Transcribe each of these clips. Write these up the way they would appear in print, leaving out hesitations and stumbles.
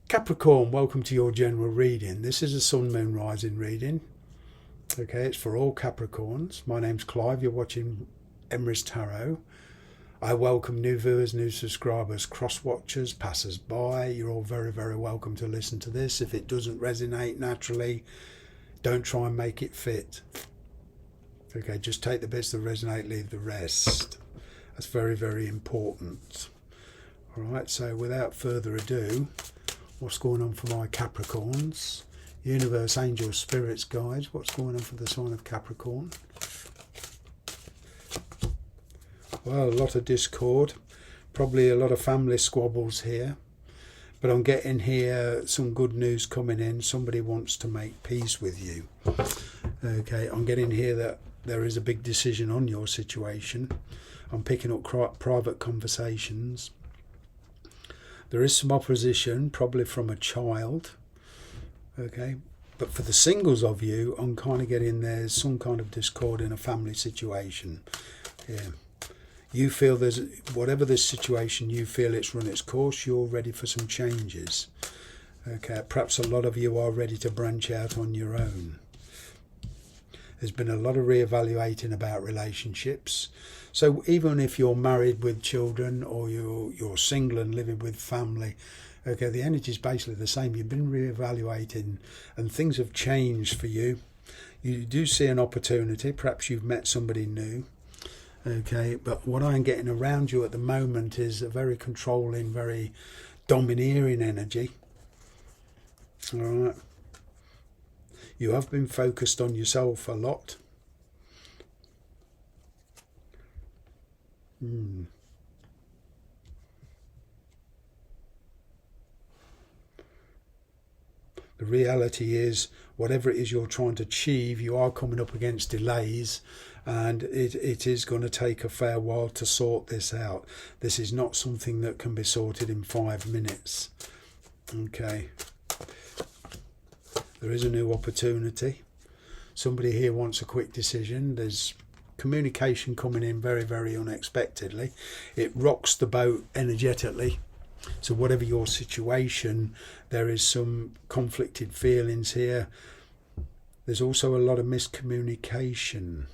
Capricorn, welcome to your general reading. This is a Sun, Moon, Rising reading. Okay, it's for all Capricorns. My name's Clive. You're watching Emrys Tarot. I welcome new viewers, new subscribers, cross-watchers, passers-by. You're all very, very welcome to listen to this. If it doesn't resonate naturally, don't try and make it fit. Okay, just take the bits that resonate, leave the rest. That's very, very important. All right, so without further ado, what's going on for my Capricorns? Universe, angels, spirits, guides. What's going on for the sign of Capricorn? Well, a lot of discord. Probably a lot of family squabbles here. But I'm getting here some good news coming in. Somebody wants to make peace with you. Okay, I'm getting here that there is a big decision on your situation. I'm picking up private conversations. There is some opposition, probably from a child. Okay, but for the singles of you, I'm kind of getting there's some kind of discord in a family situation. Yeah, you feel there's, whatever this situation, you feel it's run its course. You're ready for some changes. Okay, perhaps a lot of you are ready to branch out on your own. There's been a lot of reevaluating about relationships. So even if you're married with children or you're single and living with family, okay, the energy is basically the same. You've been reevaluating and things have changed for you. You do see an opportunity. Perhaps you've met somebody new. Okay, but what I'm getting around you at the moment is a very controlling, very domineering energy. All right. You have been focused on yourself a lot. The reality is, whatever it is you're trying to achieve, you are coming up against delays, and it is going to take a fair while to sort this out. This is not something that can be sorted in 5 minutes. Okay. There is a new opportunity. Somebody here wants a quick decision. There's communication coming in very, very unexpectedly. It rocks the boat energetically. So whatever your situation, there is some conflicted feelings here. There's also a lot of miscommunication.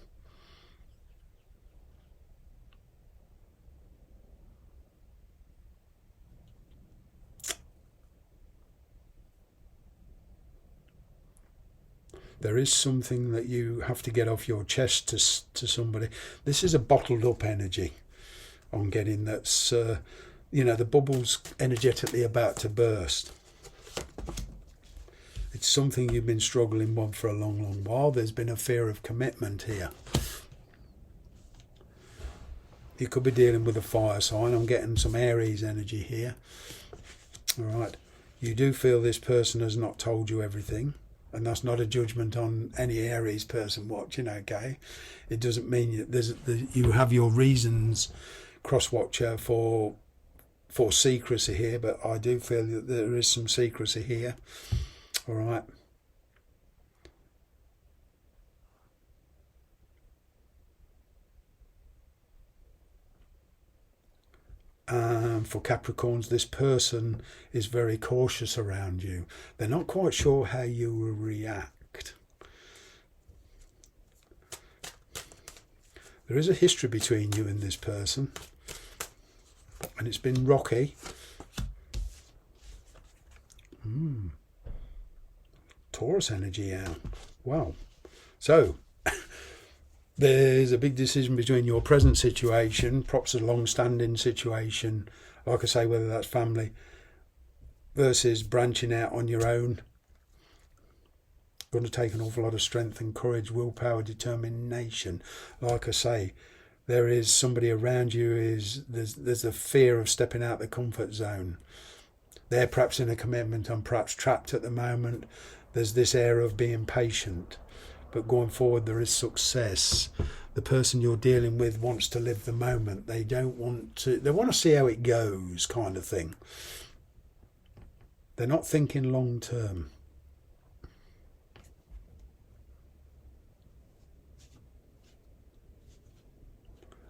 There is something that you have to get off your chest to somebody. This is a bottled up energy I'm getting that's, you know, the bubble's energetically about to burst. It's something you've been struggling with for a long, long while. There's been a fear of commitment here. You could be dealing with a fire sign. I'm getting some Aries energy here. All right. You do feel this person has not told you everything. And that's not a judgment on any Aries person watching, okay? It doesn't mean you have your reasons, cross-watcher, for secrecy here, but I do feel that there is some secrecy here. All right. For Capricorns, this person is very cautious around you. They're not quite sure how you will react. There is a history between you and this person, and it's been rocky. Taurus energy out. Wow. So there's a big decision between your present situation, perhaps a long-standing situation, like I say, whether that's family, versus branching out on your own. Going to take an awful lot of strength and courage, willpower, determination. Like I say, there is somebody around you, there's a fear of stepping out the comfort zone. They're perhaps in a commitment and perhaps trapped at the moment. There's this air of being patient. But going forward, there is success. The person you're dealing with wants to live the moment. They want to see how it goes, kind of thing. They're not thinking long term.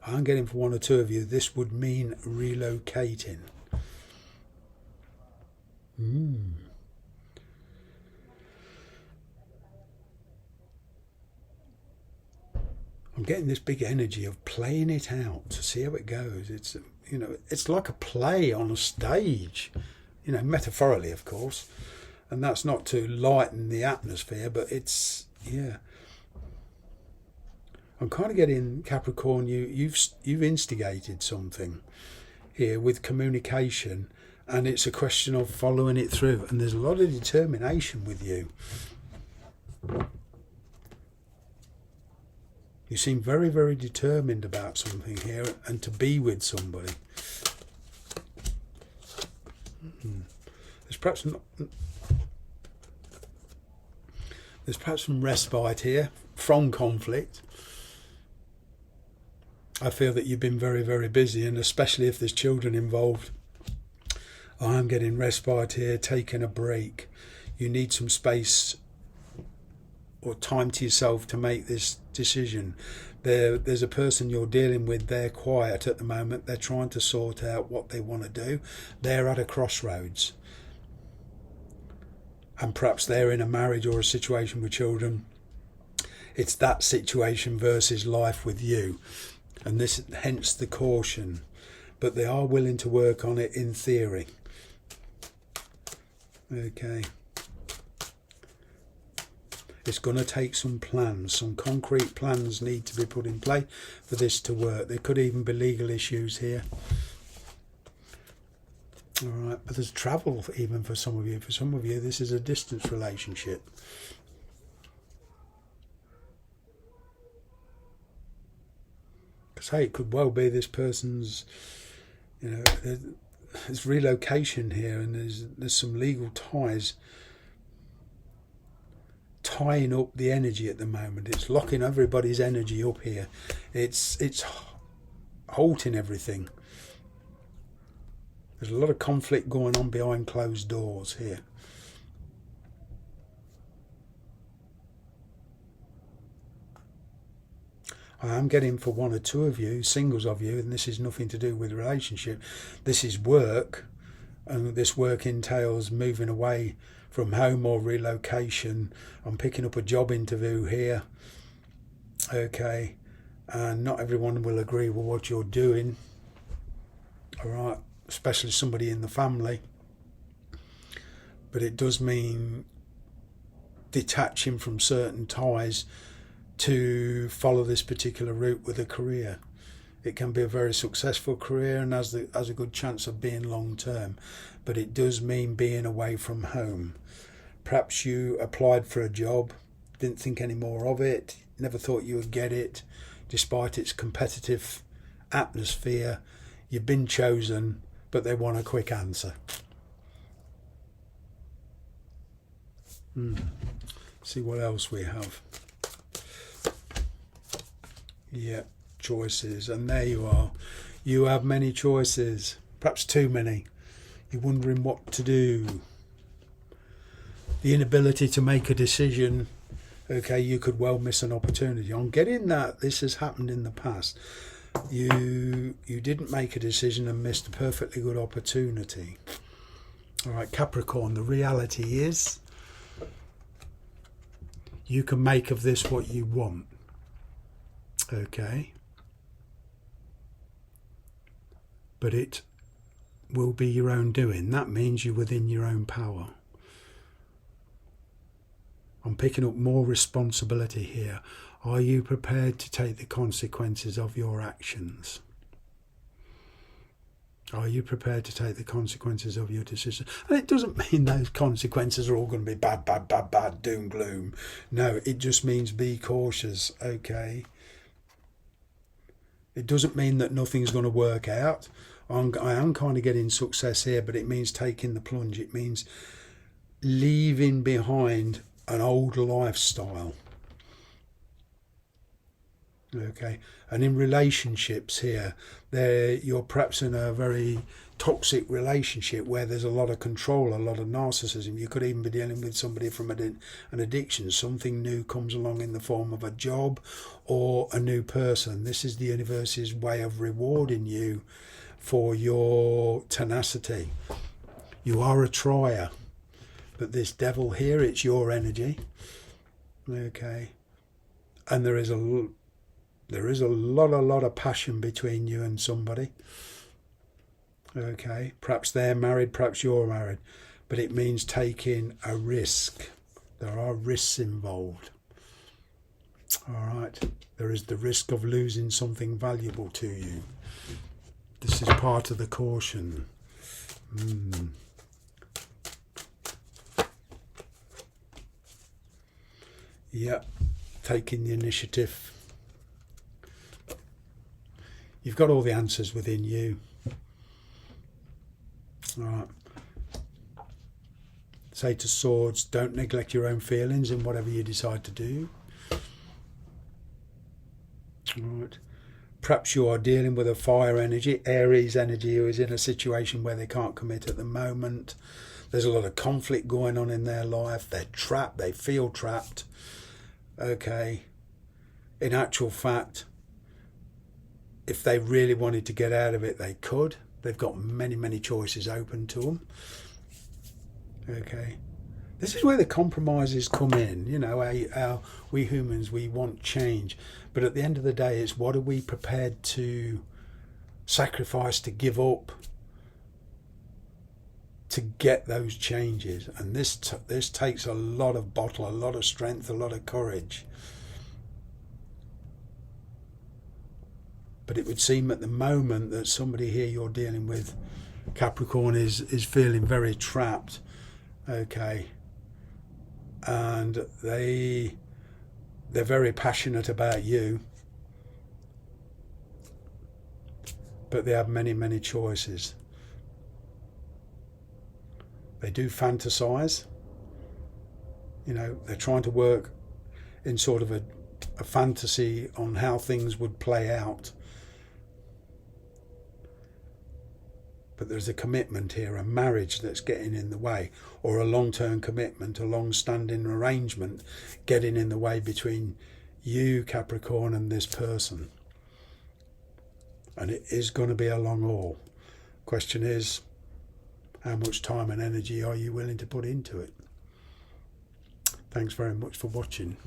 I'm getting for one or two of you, this would mean relocating. I'm getting this big energy of playing it out to see how it goes. It's, you know, it's like a play on a stage, you know, metaphorically, of course. And that's not to lighten the atmosphere, but it's, yeah. I'm kind of getting, Capricorn, you've instigated something here with communication, and it's a question of following it through. And there's a lot of determination with you. You seem very, very determined about something here, and to be with somebody. There's perhaps some respite here from conflict. I feel that you've been very, very busy, and especially if there's children involved. I'm getting respite here, taking a break. You need some space or time to yourself to make this decision. There's a person you're dealing with, they're quiet at the moment, they're trying to sort out what they want to do. They're at a crossroads. And perhaps they're in a marriage or a situation with children. It's that situation versus life with you. And this, hence the caution. But they are willing to work on it in theory. Okay. It's going to take some plans. Some concrete plans need to be put in play for this to work. There could even be legal issues here. All right, but there's travel even for some of you. For some of you, this is a distance relationship. Because, hey, it could well be this person's, you know, there's relocation here, and there's some legal ties tying up the energy at the moment. It's locking everybody's energy up here. It's halting everything. There's a lot of conflict going on behind closed doors here. I am getting for one or two of you, singles of you, and this is nothing to do with relationship. This is work, and this work entails moving away from home or relocation. I'm picking up a job interview here. Okay, and not everyone will agree with what you're doing. All right, especially somebody in the family. But it does mean detaching from certain ties to follow this particular route with a career. It can be a very successful career and has a good chance of being long term, but it does mean being away from home. Perhaps you applied for a job, didn't think any more of it, never thought you would get it, despite its competitive atmosphere. You've been chosen, but they want a quick answer. See what else we have. Yeah, choices, and there you are. You have many choices, perhaps too many. You're wondering what to do. The inability to make a decision. Okay, you could well miss an opportunity. I'm getting that this has happened in the past. You didn't make a decision and missed a perfectly good opportunity. All right, Capricorn, the reality is you can make of this what you want. Okay, but it will be your own doing. That means you're within your own power. I'm picking up more responsibility here. Are you prepared to take the consequences of your actions? Are you prepared to take the consequences of your decision? And it doesn't mean those consequences are all going to be bad, bad, bad, bad, doom, gloom. No, it just means be cautious, okay? It doesn't mean that nothing's going to work out. I am kind of getting success here, but it means taking the plunge. It means leaving behind an old lifestyle. Okay, and in relationships here, you're perhaps in a very toxic relationship where there's a lot of control, a lot of narcissism. You could even be dealing with somebody from an addiction. Something new comes along in the form of a job or a new person. This is the universe's way of rewarding you for your tenacity. You are a trier, but this devil here, it's your energy. Okay, and there is There is a lot of passion between you and somebody. Okay, perhaps they're married, perhaps you're married, but it means taking a risk. There are risks involved. All right, there is the risk of losing something valuable to you. This is part of the caution. Yep, taking the initiative. You've got all the answers within you. All right. Say to Swords, don't neglect your own feelings in whatever you decide to do. All right. Perhaps you are dealing with a fire energy, Aries energy, who is in a situation where they can't commit at the moment. There's a lot of conflict going on in their life. They're trapped. They feel trapped. Okay. In actual fact, if they really wanted to get out of it, they could. They've got many choices open to them. Okay. This is where the compromises come in. You know, we humans, we want change. But at the end of the day, it's what are we prepared to sacrifice, to give up, to get those changes. And this takes a lot of bottle, a lot of strength, a lot of courage. But it would seem at the moment that somebody here you're dealing with, Capricorn, is feeling very trapped. Okay. And they're very passionate about you, but they have many choices. They do fantasize. You know, they're trying to work in sort of a fantasy on how things would play out. But there's a commitment here, a marriage that's getting in the way, or a long-term commitment, a long-standing arrangement getting in the way between you, Capricorn, and this person. And it is going to be a long haul. Question is, how much time and energy are you willing to put into it? Thanks very much for watching.